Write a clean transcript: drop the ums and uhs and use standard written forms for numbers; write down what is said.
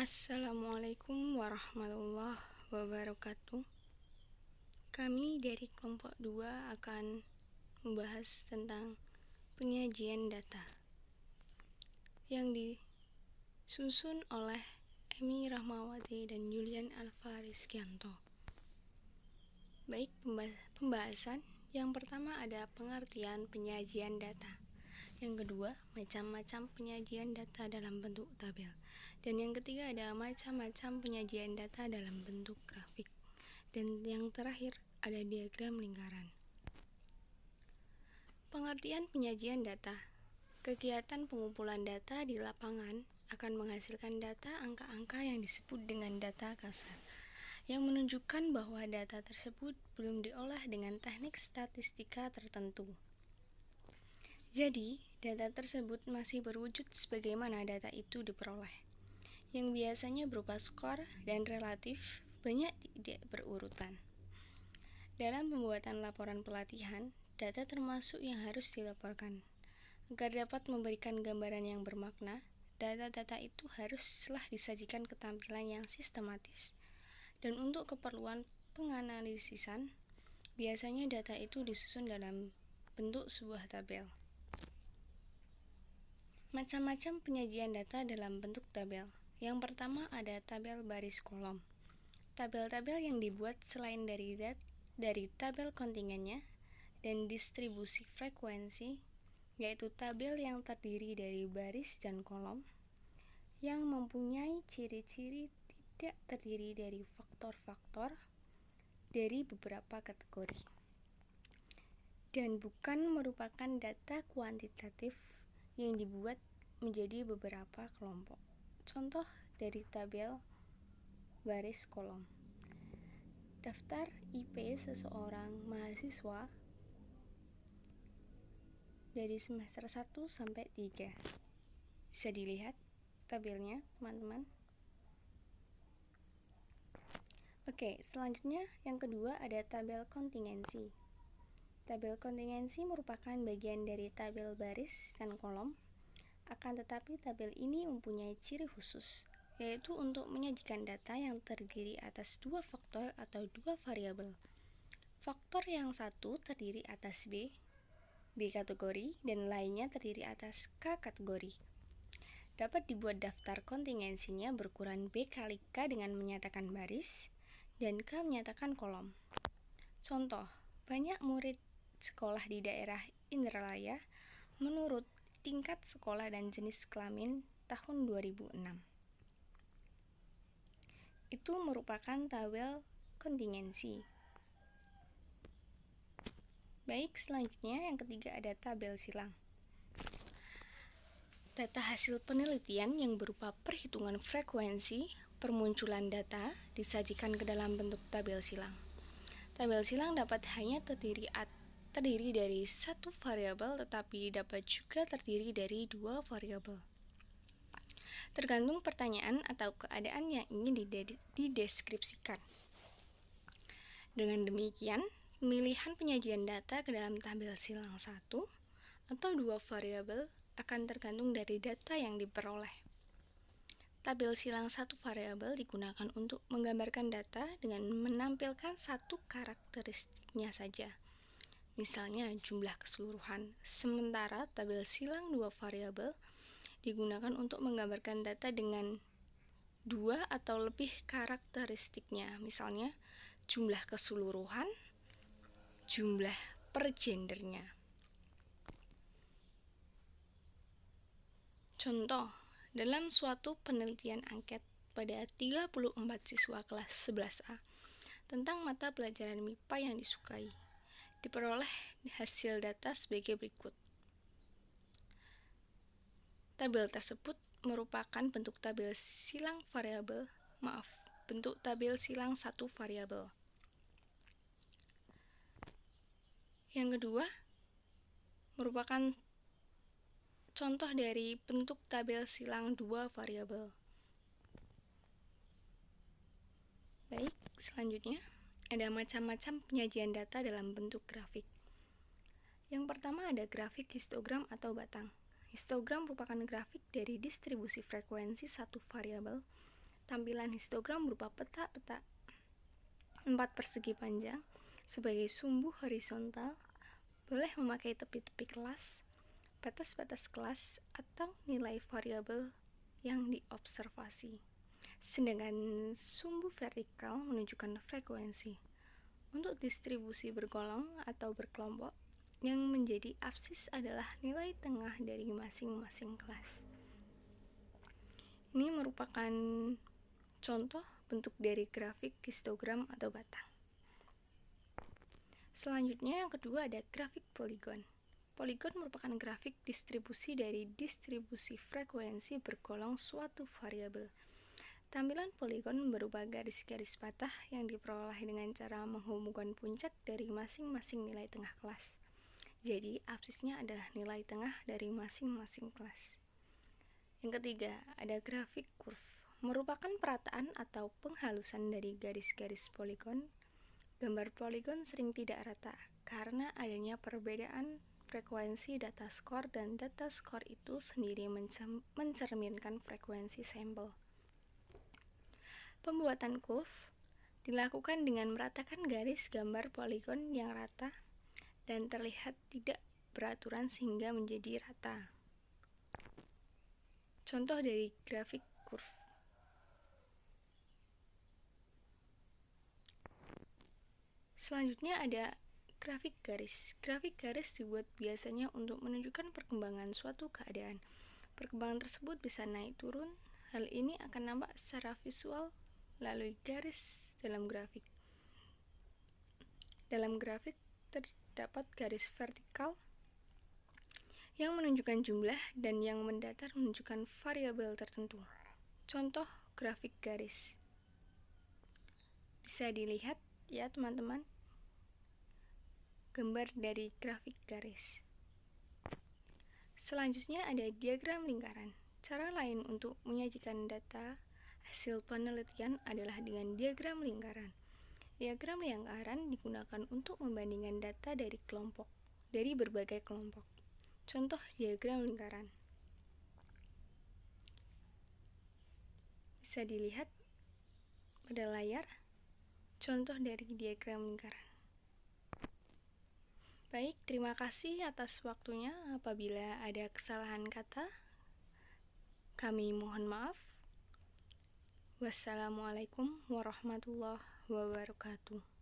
Assalamualaikum warahmatullahi wabarakatuh. Kami dari kelompok 2 akan membahas tentang penyajian data yang disusun oleh Emi Rahmawati dan Julian Alvarizkianto. Baik, pembahasan yang pertama ada pengertian penyajian data. Yang kedua, macam-macam penyajian data dalam bentuk tabel. Dan yang ketiga ada macam-macam penyajian data dalam bentuk grafik. Dan yang terakhir ada diagram lingkaran. Pengertian penyajian data. Kegiatan pengumpulan data di lapangan akan menghasilkan data angka-angka yang disebut dengan data kasar, yang menunjukkan bahwa data tersebut belum diolah dengan teknik statistika tertentu. Jadi, data tersebut masih berwujud sebagaimana data itu diperoleh, yang biasanya berupa skor dan relatif banyak tidak berurutan. Dalam pembuatan laporan pelatihan, data termasuk yang harus dilaporkan. Agar dapat memberikan gambaran yang bermakna, data-data itu haruslah disajikan ke tampilan yang sistematis. Dan untuk keperluan penganalisisan, biasanya data itu disusun dalam bentuk sebuah tabel. Macam-macam penyajian data dalam bentuk tabel. Yang pertama ada tabel baris kolom. Tabel-tabel yang dibuat selain dari tabel kontingennya dan distribusi frekuensi, yaitu tabel yang terdiri dari baris dan kolom, yang mempunyai ciri-ciri tidak terdiri dari faktor-faktor dari beberapa kategori, dan bukan merupakan data kuantitatif yang dibuat menjadi beberapa kelompok. Contoh dari tabel baris kolom: daftar IP seseorang mahasiswa dari semester 1 sampai 3. Bisa dilihat tabelnya, teman-teman. Oke, selanjutnya yang kedua ada tabel kontingensi. Tabel kontingensi merupakan bagian dari tabel baris dan kolom, akan tetapi tabel ini mempunyai ciri khusus, yaitu untuk menyajikan data yang terdiri atas dua faktor atau dua variabel. Faktor yang satu terdiri atas B kategori, dan lainnya terdiri atas K kategori. Dapat dibuat daftar kontingensinya berukuran B kali K dengan menyatakan baris, dan K menyatakan kolom. Contoh, banyak murid sekolah di daerah Indralaya menurut tingkat sekolah dan jenis kelamin tahun 2006. Itu merupakan tabel kontingensi. Baik, selanjutnya yang ketiga ada tabel silang. Data hasil penelitian yang berupa perhitungan frekuensi permunculan data disajikan ke dalam bentuk tabel silang. Tabel silang dapat hanya terdiri dari satu variabel, tetapi dapat juga terdiri dari dua variabel. Tergantung pertanyaan atau keadaan yang ingin dideskripsikan. Dengan demikian, pemilihan penyajian data ke dalam tabel silang satu atau dua variabel akan tergantung dari data yang diperoleh. Tabel silang satu variabel digunakan untuk menggambarkan data dengan menampilkan satu karakteristiknya saja, misalnya jumlah keseluruhan, sementara tabel silang dua variabel digunakan untuk menggambarkan data dengan dua atau lebih karakteristiknya, misalnya jumlah keseluruhan, jumlah per gendernya. Contoh, dalam suatu penelitian angket pada 34 siswa kelas 11A tentang mata pelajaran MIPA yang disukai, diperoleh hasil data sebagai berikut. Tabel tersebut merupakan bentuk tabel silang satu variabel. Yang kedua merupakan contoh dari bentuk tabel silang dua variabel. Baik, selanjutnya ada macam-macam penyajian data dalam bentuk grafik. Yang pertama ada grafik histogram atau batang. Histogram merupakan grafik dari distribusi frekuensi satu variabel Tampilan histogram berupa peta-peta 4 persegi panjang sebagai sumbu horizontal, boleh memakai tepi-tepi kelas, batas-batas kelas, atau nilai variabel yang diobservasi. Sedangkan sumbu vertikal menunjukkan frekuensi. Untuk distribusi bergolong atau berkelompok, yang menjadi absis adalah nilai tengah dari masing-masing kelas. Ini merupakan contoh bentuk dari grafik histogram atau batang. Selanjutnya yang kedua ada grafik poligon. Poligon merupakan grafik distribusi dari distribusi frekuensi bergolong suatu variabel. Tampilan poligon berupa garis-garis patah yang diperoleh dengan cara menghubungkan puncak dari masing-masing nilai tengah kelas. Jadi, absisnya adalah nilai tengah dari masing-masing kelas. Yang ketiga, ada grafik curve. Merupakan perataan atau penghalusan dari garis-garis poligon. Gambar poligon sering tidak rata karena adanya perbedaan frekuensi data skor, dan data skor itu sendiri mencerminkan frekuensi sampel. Pembuatan curve dilakukan dengan meratakan garis gambar poligon yang rata dan terlihat tidak beraturan sehingga menjadi rata. Contoh dari grafik curve. Selanjutnya ada grafik garis. Grafik garis dibuat biasanya untuk menunjukkan perkembangan suatu keadaan. Perkembangan tersebut bisa naik turun. Hal ini akan nampak secara visual melalui garis dalam grafik. Dalam grafik terdapat garis vertikal yang menunjukkan jumlah dan yang mendatar menunjukkan variabel tertentu. Contoh grafik garis. Bisa dilihat ya teman-teman, gambar dari grafik garis. Selanjutnya ada diagram lingkaran. Cara lain untuk menyajikan data hasil penelitian adalah dengan diagram lingkaran. Diagram lingkaran digunakan untuk membandingkan data dari berbagai kelompok. Contoh diagram lingkaran. Bisa dilihat pada layar contoh dari diagram lingkaran. Baik, terima kasih atas waktunya. Apabila ada kesalahan kata, kami mohon maaf. Wassalamualaikum warahmatullahi wabarakatuh.